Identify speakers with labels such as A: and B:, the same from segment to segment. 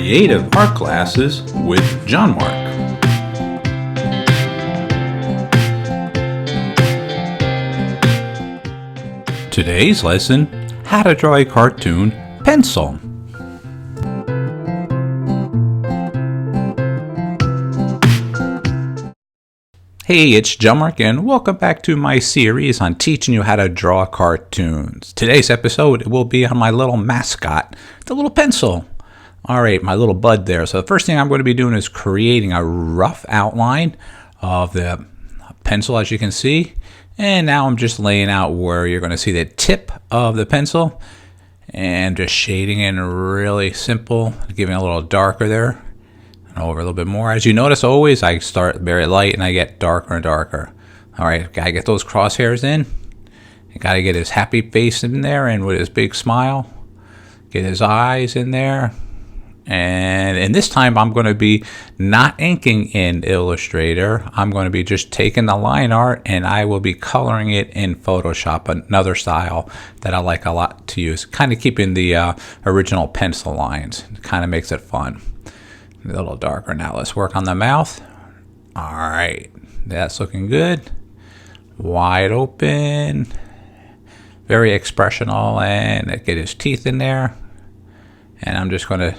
A: Creative Art Classes with John-Marc. Today's lesson, how to draw a cartoon pencil. Hey, it's John-Marc and welcome back to my series on teaching you how to draw cartoons. Today's episode will be on my little mascot, the little pencil. Alright, my little bud there. So the first thing I'm going to be doing is creating a rough outline of the pencil, as you can see. And now I'm just laying out where you're going to see the tip of the pencil and just shading in really simple, giving it a little darker there. Over a little bit more. As you notice, always I start very light and I get darker and darker. Alright, gotta get those crosshairs in. You gotta get his happy face in there and with his big smile. Get his eyes in there. And this time I'm going to be not inking in Illustrator. I'm going to be just taking the line art and I will be coloring it in Photoshop, another style that I like a lot to use. Kind of keeping the original pencil lines. It kind of makes it fun. A little darker now. Let's work on the mouth. Alright, that's looking good. Wide open. Very expressional, and get his teeth in there. And I'm just going to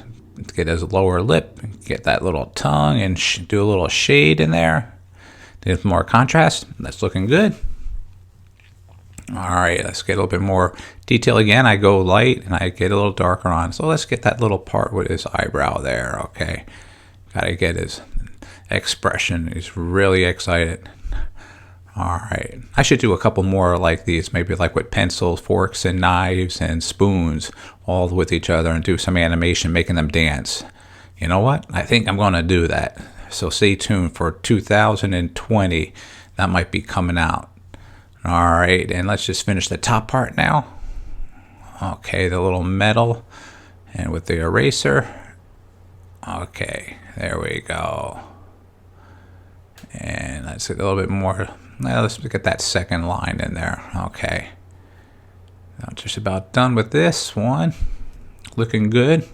A: get his lower lip, get that little tongue, and do a little shade in there. Get more contrast. That's looking good. Alright, let's get a little bit more detail again. I go light and I get a little darker on. So let's get that little part with his eyebrow there. Okay, gotta get his expression. He's really excited. Alright, I should do a couple more like these, maybe like with pencils, forks, and knives, and spoons, all with each other, and do some animation making them dance. You know what? I think I'm going to do that. So stay tuned for 2020. That might be coming out. Alright, and let's just finish the top part now. Okay, the little metal, and with the eraser. Okay, there we go. And let's get a little bit more. Now let's get that second line in there. Okay. I'm just about done with this one. Looking good.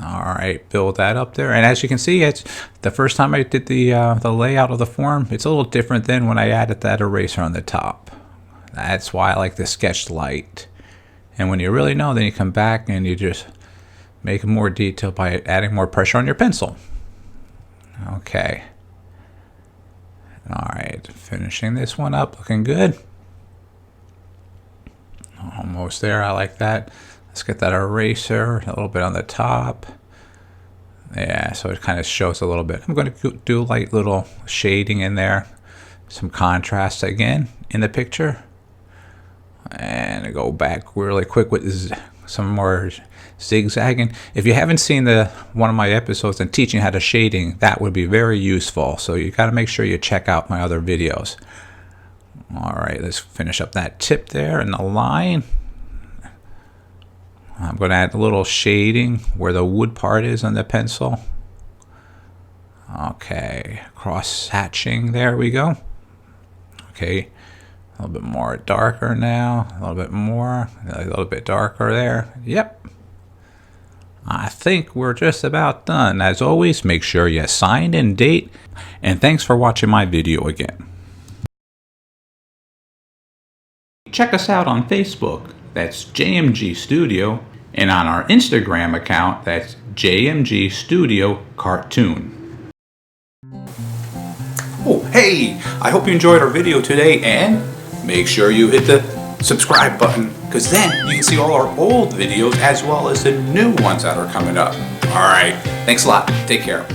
A: Alright, build that up there. And as you can see, it's the first time I did the layout of the form, it's a little different than when I added that eraser on the top. That's why I like the sketch light. And when you really know, then you come back and you just make it more detailed by adding more pressure on your pencil. Okay. Alright, finishing this one up, looking good. Almost there, I like that. Let's get that eraser a little bit on the top. Yeah, so it kind of shows a little bit. I'm going to do like little shading in there. Some contrast again in the picture. And go back really quick with some more zigzagging. If you haven't seen one of my episodes on teaching how to shading, that would be very useful. So you got to make sure you check out my other videos. Alright, let's finish up that tip there and the line. I'm going to add a little shading where the wood part is on the pencil. Okay, cross hatching, there we go. Okay, a little bit more darker now, a little bit more, a little bit darker there. Yep. I think we're just about done. As always, make sure you sign and date, and thanks for watching my video again. Check us out on Facebook. That's JMG Studio, and on our Instagram account, that's JMG Studio Cartoon. Oh, hey! I hope you enjoyed our video today, and make sure you hit the subscribe button, because then you can see all our old videos as well as the new ones that are coming up. Alright, thanks a lot. Take care.